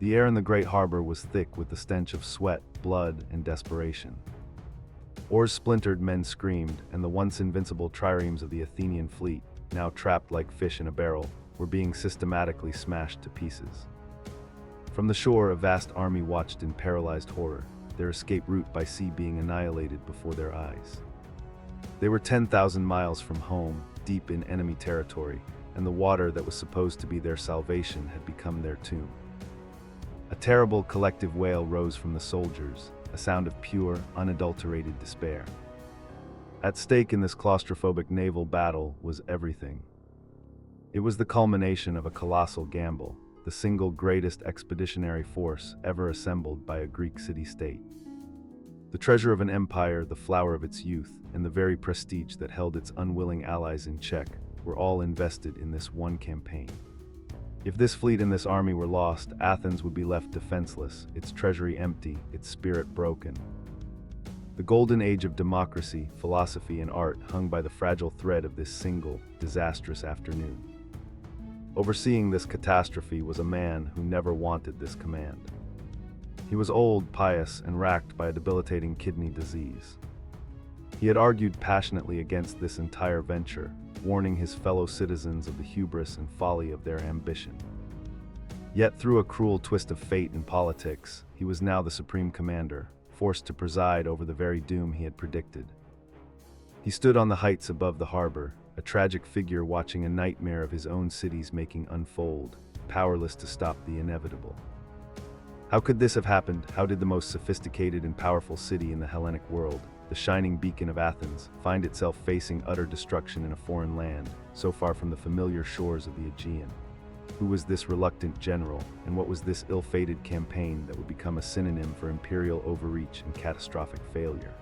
The air in the great harbor was thick with the stench of sweat, blood, and desperation. Oars splintered, men screamed, and the once invincible triremes of the Athenian fleet, now trapped like fish in a barrel, were being systematically smashed to pieces. From the shore, a vast army watched in paralyzed horror, their escape route by sea being annihilated before their eyes. They were 10,000 miles from home, deep in enemy territory, and the water that was supposed to be their salvation had become their tomb. A terrible collective wail rose from the soldiers, a sound of pure, unadulterated despair. At stake in this claustrophobic naval battle was everything. It was the culmination of a colossal gamble, the single greatest expeditionary force ever assembled by a Greek city-state. The treasure of an empire, the flower of its youth, and the very prestige that held its unwilling allies in check were all invested in this one campaign. If this fleet and this army were lost, Athens would be left defenseless, its treasury empty, its spirit broken. The golden age of democracy, philosophy, and art hung by the fragile thread of this single, disastrous afternoon. Overseeing this catastrophe was a man who never wanted this command. He was old, pious, and racked by a debilitating kidney disease. He had argued passionately against this entire venture, warning his fellow citizens of the hubris and folly of their ambition. Yet through a cruel twist of fate and politics, he was now the supreme commander, forced to preside over the very doom he had predicted. He stood on the heights above the harbor, a tragic figure watching a nightmare of his own city's making unfold, powerless to stop the inevitable. How could this have happened? How did the most sophisticated and powerful city in the Hellenic world, the shining beacon of Athens, find itself facing utter destruction in a foreign land, so far from the familiar shores of the Aegean? Who was this reluctant general, and what was this ill-fated campaign that would become a synonym for imperial overreach and catastrophic failure?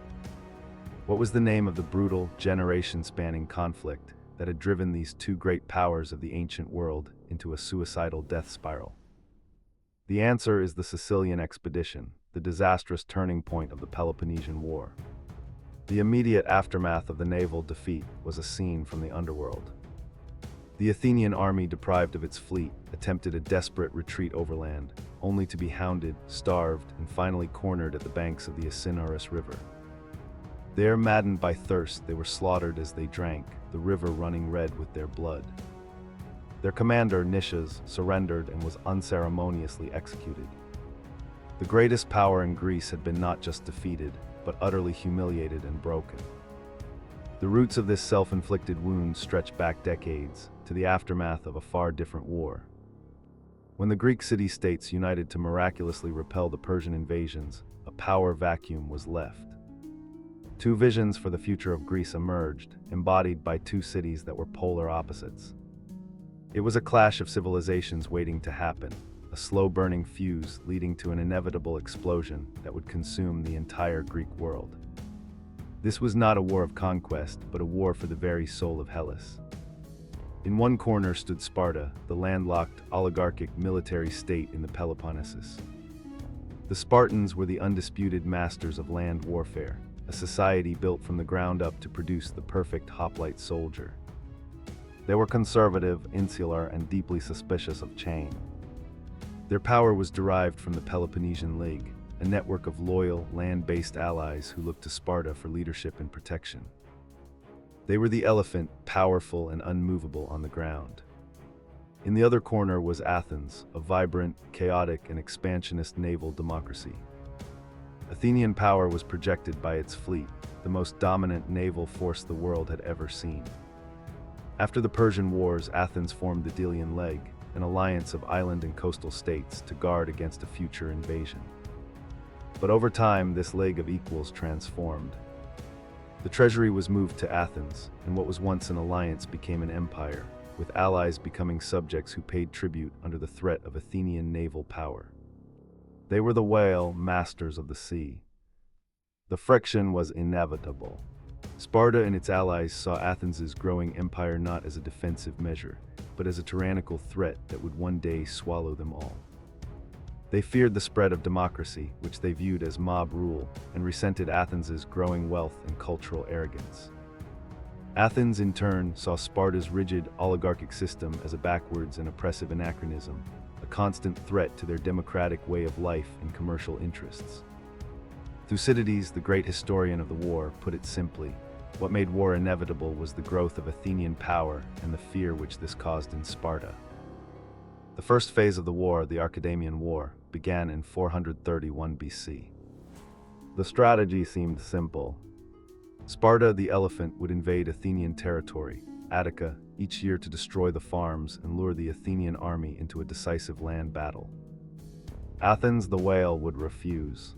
What was the name of the brutal, generation-spanning conflict that had driven these two great powers of the ancient world into a suicidal death spiral? The answer is the Sicilian expedition, the disastrous turning point of the Peloponnesian War. The immediate aftermath of the naval defeat was a scene from the underworld. The Athenian army, deprived of its fleet, attempted a desperate retreat overland, only to be hounded, starved, and finally cornered at the banks of the Aegospotami River. There, maddened by thirst, they were slaughtered as they drank, the river running red with their blood. Their commander, Nicias, surrendered and was unceremoniously executed. The greatest power in Greece had been not just defeated, but utterly humiliated and broken. The roots of this self-inflicted wound stretch back decades, to the aftermath of a far different war. When the Greek city-states united to miraculously repel the Persian invasions, a power vacuum was left. Two visions for the future of Greece emerged, embodied by two cities that were polar opposites. It was a clash of civilizations waiting to happen, a slow-burning fuse leading to an inevitable explosion that would consume the entire Greek world. This was not a war of conquest, but a war for the very soul of Hellas. In one corner stood Sparta, the landlocked, oligarchic military state in the Peloponnesus. The Spartans were the undisputed masters of land warfare, a society built from the ground up to produce the perfect hoplite soldier. They were conservative, insular, and deeply suspicious of change. Their power was derived from the Peloponnesian League, a network of loyal, land-based allies who looked to Sparta for leadership and protection. They were the elephant, powerful and unmovable on the ground. In the other corner was Athens, a vibrant, chaotic, and expansionist naval democracy. Athenian power was projected by its fleet, the most dominant naval force the world had ever seen. After the Persian Wars, Athens formed the Delian Leg, an alliance of island and coastal states to guard against a future invasion. But over time, this leg of equals transformed. The treasury was moved to Athens, and what was once an alliance became an empire, with allies becoming subjects who paid tribute under the threat of Athenian naval power. They were the whale, masters of the sea. The friction was inevitable. Sparta and its allies saw Athens' growing empire not as a defensive measure, but as a tyrannical threat that would one day swallow them all. They feared the spread of democracy, which they viewed as mob rule, and resented Athens' growing wealth and cultural arrogance. Athens, in turn, saw Sparta's rigid, oligarchic system as a backwards and oppressive anachronism, a constant threat to their democratic way of life and commercial interests. Thucydides, the great historian of the war, put it simply: what made war inevitable was the growth of Athenian power and the fear which this caused in Sparta. The first phase of the war, the Aegospotamian War, began in 431 BC. The strategy seemed simple. Sparta, the elephant, would invade Athenian territory, Attica, each year to destroy the farms and lure the Athenian army into a decisive land battle. Athens, the whale, would refuse.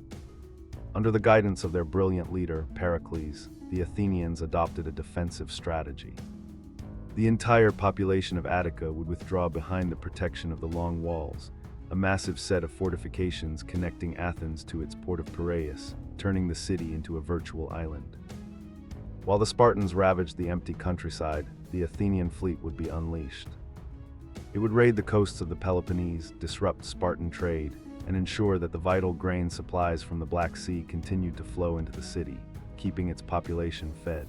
Under the guidance of their brilliant leader, Pericles, the Athenians adopted a defensive strategy. The entire population of Attica would withdraw behind the protection of the long walls, a massive set of fortifications connecting Athens to its port of Piraeus, turning the city into a virtual island. While the Spartans ravaged the empty countryside, the Athenian fleet would be unleashed. It would raid the coasts of the Peloponnese, disrupt Spartan trade, and ensure that the vital grain supplies from the Black Sea continued to flow into the city, keeping its population fed.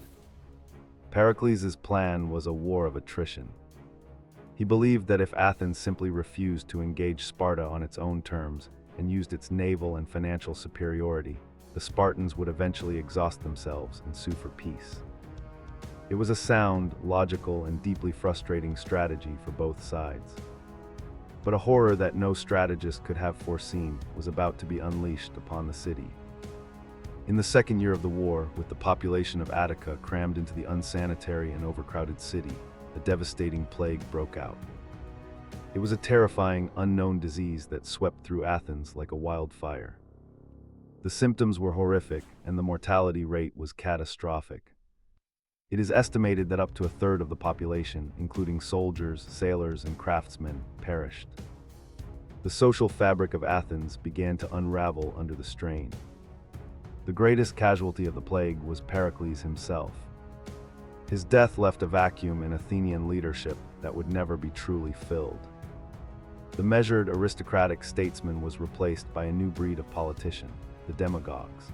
Pericles' plan was a war of attrition. He believed that if Athens simply refused to engage Sparta on its own terms and used its naval and financial superiority, the Spartans would eventually exhaust themselves and sue for peace. It was a sound, logical, and deeply frustrating strategy for both sides. But a horror that no strategist could have foreseen was about to be unleashed upon the city. In the second year of the war, with the population of Attica crammed into the unsanitary and overcrowded city, a devastating plague broke out. It was a terrifying, unknown disease that swept through Athens like a wildfire. The symptoms were horrific, and the mortality rate was catastrophic. It is estimated that up to a third of the population, including soldiers, sailors, and craftsmen, perished. The social fabric of Athens began to unravel under the strain. The greatest casualty of the plague was Pericles himself. His death left a vacuum in Athenian leadership that would never be truly filled. The measured aristocratic statesman was replaced by a new breed of politician, the demagogues.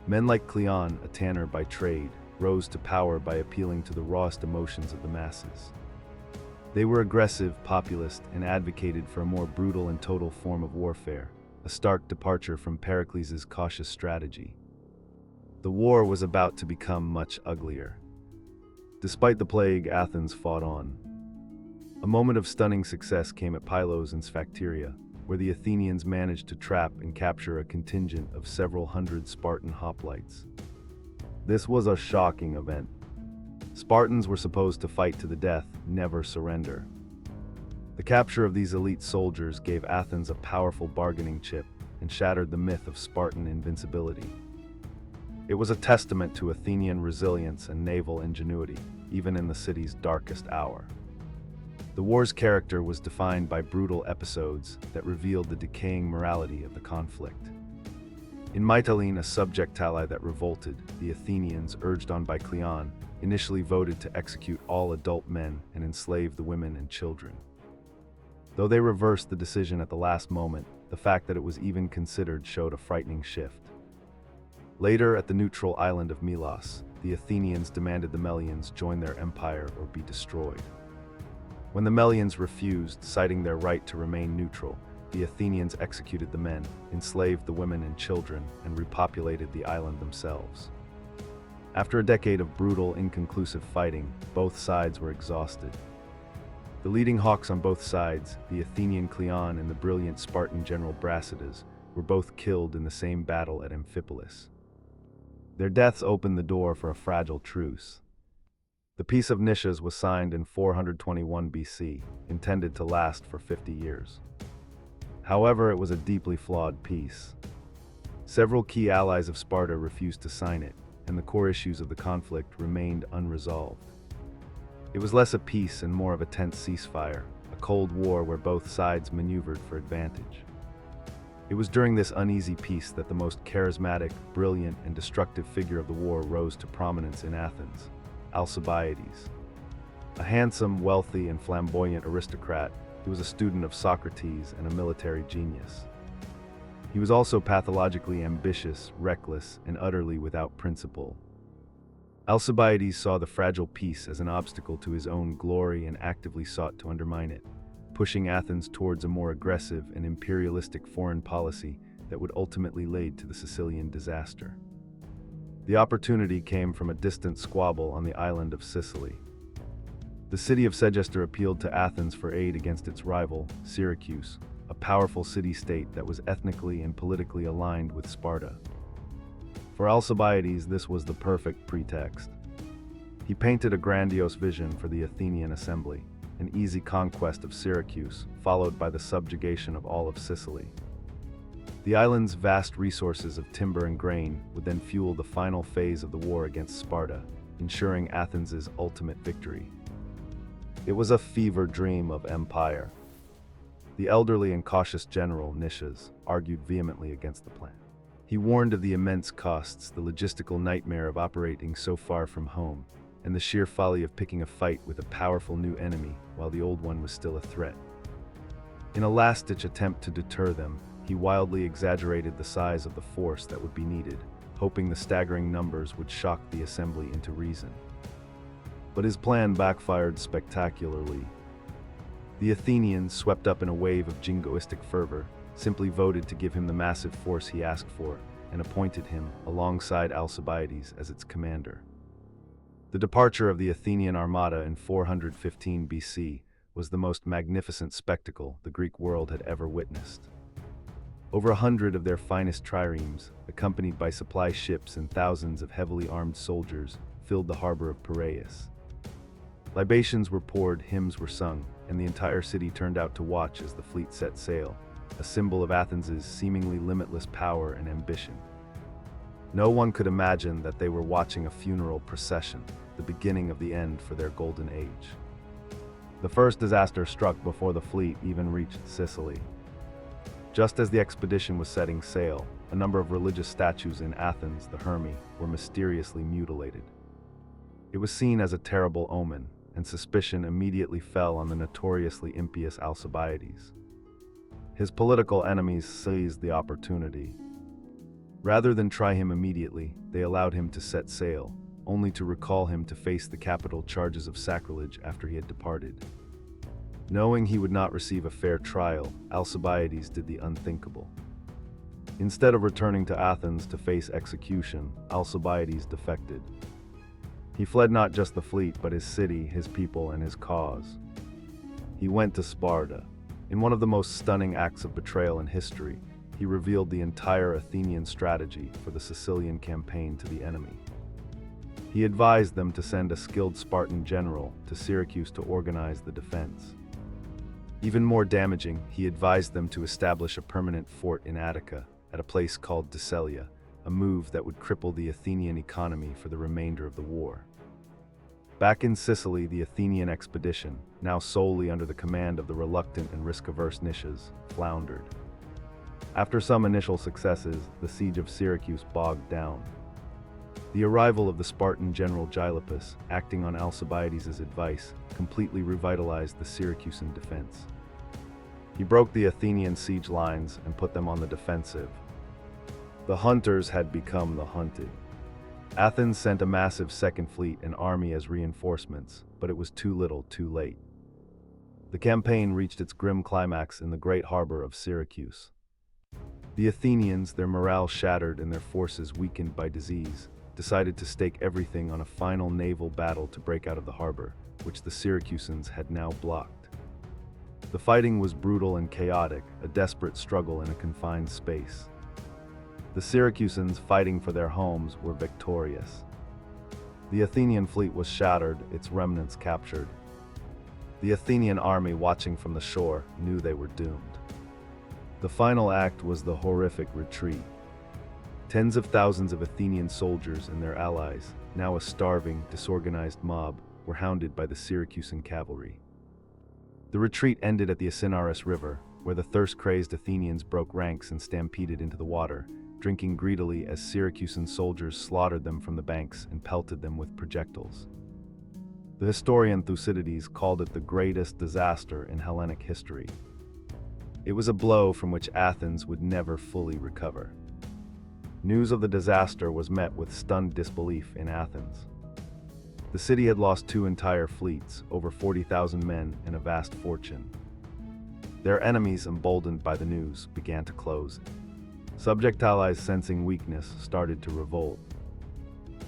Men like Cleon, a tanner by trade, rose to power by appealing to the rawest emotions of the masses. They were aggressive, populist, and advocated for a more brutal and total form of warfare, a stark departure from Pericles' cautious strategy. The war was about to become much uglier. Despite the plague, Athens fought on. A moment of stunning success came at Pylos and Sphacteria, where the Athenians managed to trap and capture a contingent of several hundred Spartan hoplites. This was a shocking event. Spartans were supposed to fight to the death, never surrender. The capture of these elite soldiers gave Athens a powerful bargaining chip and shattered the myth of Spartan invincibility. It was a testament to Athenian resilience and naval ingenuity, even in the city's darkest hour. The war's character was defined by brutal episodes that revealed the decaying morality of the conflict. In Mytilene, a subject ally that revolted, the Athenians, urged on by Cleon, initially voted to execute all adult men and enslave the women and children. Though they reversed the decision at the last moment, the fact that it was even considered showed a frightening shift. Later, at the neutral island of Melos, the Athenians demanded the Melians join their empire or be destroyed. When the Melians refused, citing their right to remain neutral, the Athenians executed the men, enslaved the women and children, and repopulated the island themselves. After a decade of brutal, inconclusive fighting, both sides were exhausted. The leading hawks on both sides, the Athenian Cleon and the brilliant Spartan general Brasidas, were both killed in the same battle at Amphipolis. Their deaths opened the door for a fragile truce. The Peace of Nicias was signed in 421 BC, intended to last for 50 years. However, it was a deeply flawed peace. Several key allies of Sparta refused to sign it, and the core issues of the conflict remained unresolved. It was less a peace and more of a tense ceasefire, a cold war where both sides maneuvered for advantage. It was during this uneasy peace that the most charismatic, brilliant, and destructive figure of the war rose to prominence in Athens, Alcibiades. A handsome, wealthy, and flamboyant aristocrat, he was a student of Socrates and a military genius. He was also pathologically ambitious, reckless, and utterly without principle. Alcibiades saw the fragile peace as an obstacle to his own glory and actively sought to undermine it. pushing Athens towards a more aggressive and imperialistic foreign policy that would ultimately lead to the Sicilian disaster. The opportunity came from a distant squabble on the island of Sicily. The city of Segester appealed to Athens for aid against its rival, Syracuse, a powerful city-state that was ethnically and politically aligned with Sparta. For Alcibiades, this was the perfect pretext. He painted a grandiose vision for the Athenian assembly, an easy conquest of Syracuse, followed by the subjugation of all of Sicily. The island's vast resources of timber and grain would then fuel the final phase of the war against Sparta, ensuring Athens' ultimate victory. It was a fever dream of empire. The elderly and cautious general, Nicias, argued vehemently against the plan. He warned of the immense costs, the logistical nightmare of operating so far from home, and the sheer folly of picking a fight with a powerful new enemy while the old one was still a threat. In a last-ditch attempt to deter them, he wildly exaggerated the size of the force that would be needed, hoping the staggering numbers would shock the assembly into reason. But his plan backfired spectacularly. The Athenians, swept up in a wave of jingoistic fervor, simply voted to give him the massive force he asked for and appointed him, alongside Alcibiades, as its commander. The departure of the Athenian armada in 415 BC was the most magnificent spectacle the Greek world had ever witnessed. Over 100 of their finest triremes, accompanied by supply ships and thousands of heavily armed soldiers, filled the harbor of Piraeus. Libations were poured, hymns were sung, and the entire city turned out to watch as the fleet set sail, a symbol of Athens' seemingly limitless power and ambition. No one could imagine that they were watching a funeral procession, the beginning of the end for their golden age. The first disaster struck before the fleet even reached Sicily. Just as the expedition was setting sail, a number of religious statues in Athens, the Hermi, were mysteriously mutilated. It was seen as a terrible omen, and suspicion immediately fell on the notoriously impious Alcibiades. His political enemies seized the opportunity. Rather than try him immediately, they allowed him to set sail, only to recall him to face the capital charges of sacrilege after he had departed. Knowing he would not receive a fair trial, Alcibiades did the unthinkable. Instead of returning to Athens to face execution, Alcibiades defected. He fled not just the fleet, but his city, his people, and his cause. He went to Sparta. In one of the most stunning acts of betrayal in history, he revealed the entire Athenian strategy for the Sicilian campaign to the enemy. He advised them to send a skilled Spartan general to Syracuse to organize the defense. Even more damaging, he advised them to establish a permanent fort in Attica, at a place called Decelea, a move that would cripple the Athenian economy for the remainder of the war. Back in Sicily, the Athenian expedition, now solely under the command of the reluctant and risk-averse Nicias, floundered. After some initial successes, the siege of Syracuse bogged down. The arrival of the Spartan general Gylippus, acting on Alcibiades' advice, completely revitalized the Syracusan defense. He broke the Athenian siege lines and put them on the defensive. The hunters had become the hunted. Athens sent a massive second fleet and army as reinforcements, but it was too little, too late. The campaign reached its grim climax in the great harbor of Syracuse. The Athenians, their morale shattered and their forces weakened by disease, decided to stake everything on a final naval battle to break out of the harbor, which the Syracusans had now blocked. The fighting was brutal and chaotic, a desperate struggle in a confined space. The Syracusans, fighting for their homes, were victorious. The Athenian fleet was shattered, its remnants captured. The Athenian army, watching from the shore, knew they were doomed. The final act was the horrific retreat. Tens of thousands of Athenian soldiers and their allies, now a starving, disorganized mob, were hounded by the Syracusan cavalry. The retreat ended at the Asinaris River, where the thirst-crazed Athenians broke ranks and stampeded into the water, drinking greedily as Syracusan soldiers slaughtered them from the banks and pelted them with projectiles. The historian Thucydides called it the greatest disaster in Hellenic history. It was a blow from which Athens would never fully recover. News of the disaster was met with stunned disbelief in Athens. The city had lost two entire fleets, over 40,000 men, and a vast fortune. Their enemies, emboldened by the news, began to close. Subject allies, sensing weakness, started to revolt.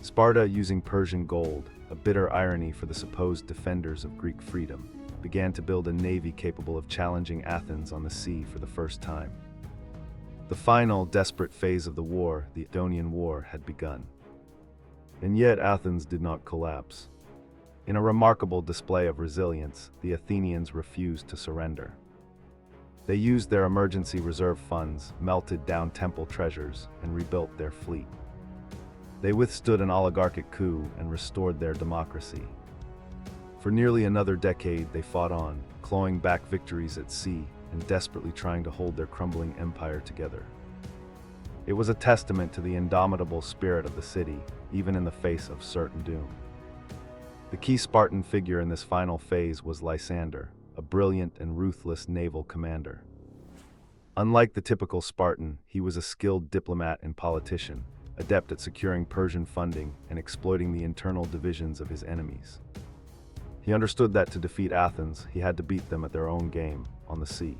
Sparta, using Persian gold, a bitter irony for the supposed defenders of Greek freedom, began to build a navy capable of challenging Athens on the sea for the first time. The final, desperate phase of the war, the Macedonian War, had begun. And yet Athens did not collapse. In a remarkable display of resilience, the Athenians refused to surrender. They used their emergency reserve funds, melted down temple treasures, and rebuilt their fleet. They withstood an oligarchic coup and restored their democracy. For nearly another decade, they fought on, clawing back victories at sea and desperately trying to hold their crumbling empire together. It was a testament to the indomitable spirit of the city, even in the face of certain doom. The key Spartan figure in this final phase was Lysander, a brilliant and ruthless naval commander. Unlike the typical Spartan, he was a skilled diplomat and politician, adept at securing Persian funding and exploiting the internal divisions of his enemies. He understood that to defeat Athens, he had to beat them at their own game, on the sea.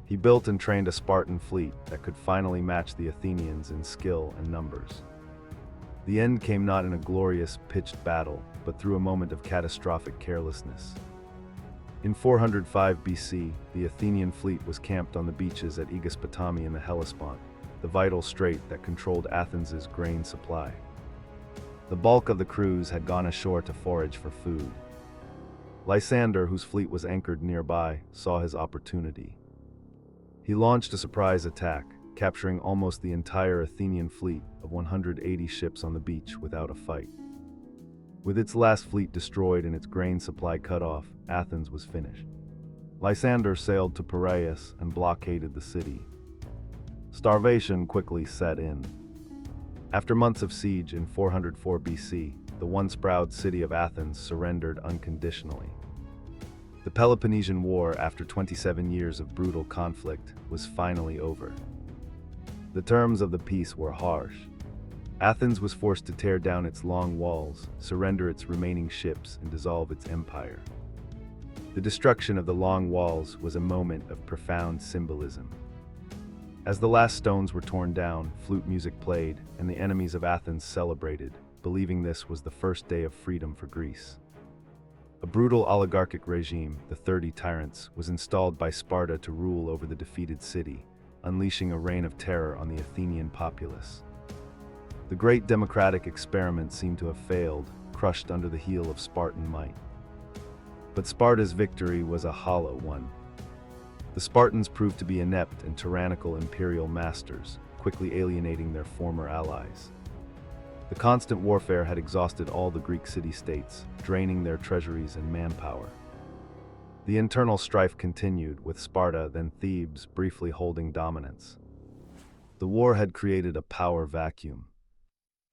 He built and trained a Spartan fleet that could finally match the Athenians in skill and numbers. The end came not in a glorious, pitched battle, but through a moment of catastrophic carelessness. In 405 BC, the Athenian fleet was camped on the beaches at Aegospotami in the Hellespont, the vital strait that controlled Athens's grain supply. The bulk of the crews had gone ashore to forage for food. Lysander, whose fleet was anchored nearby, saw his opportunity. He launched a surprise attack, capturing almost the entire Athenian fleet of 180 ships on the beach without a fight. With its last fleet destroyed and its grain supply cut off, Athens was finished. Lysander sailed to Piraeus and blockaded the city. Starvation quickly set in. After months of siege in 404 BC, the once proud city of Athens surrendered unconditionally. The Peloponnesian War, after 27 years of brutal conflict, was finally over. The terms of the peace were harsh. Athens was forced to tear down its long walls, surrender its remaining ships, and dissolve its empire. The destruction of the long walls was a moment of profound symbolism. As the last stones were torn down, flute music played, and the enemies of Athens celebrated, believing this was the first day of freedom for Greece. A brutal oligarchic regime, the 30 Tyrants, was installed by Sparta to rule over the defeated city, unleashing a reign of terror on the Athenian populace. The great democratic experiment seemed to have failed, crushed under the heel of Spartan might. But Sparta's victory was a hollow one. The Spartans proved to be inept and tyrannical imperial masters, quickly alienating their former allies. The constant warfare had exhausted all the Greek city-states, draining their treasuries and manpower. The internal strife continued, with Sparta, then Thebes, briefly holding dominance. The war had created a power vacuum.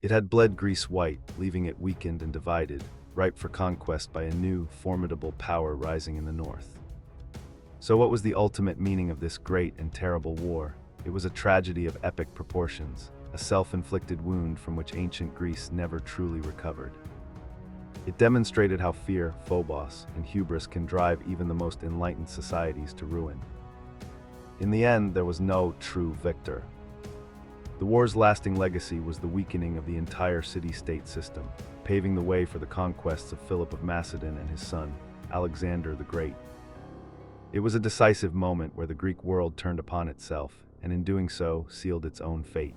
It had bled Greece white, leaving it weakened and divided, ripe for conquest by a new, formidable power rising in the north. So what was the ultimate meaning of this great and terrible war? It was a tragedy of epic proportions, a self-inflicted wound from which ancient Greece never truly recovered. It demonstrated how fear, phobos, and hubris can drive even the most enlightened societies to ruin. In the end, there was no true victor. The war's lasting legacy was the weakening of the entire city-state system, paving the way for the conquests of Philip of Macedon and his son, Alexander the Great. It was a decisive moment where the Greek world turned upon itself, and in doing so, sealed its own fate.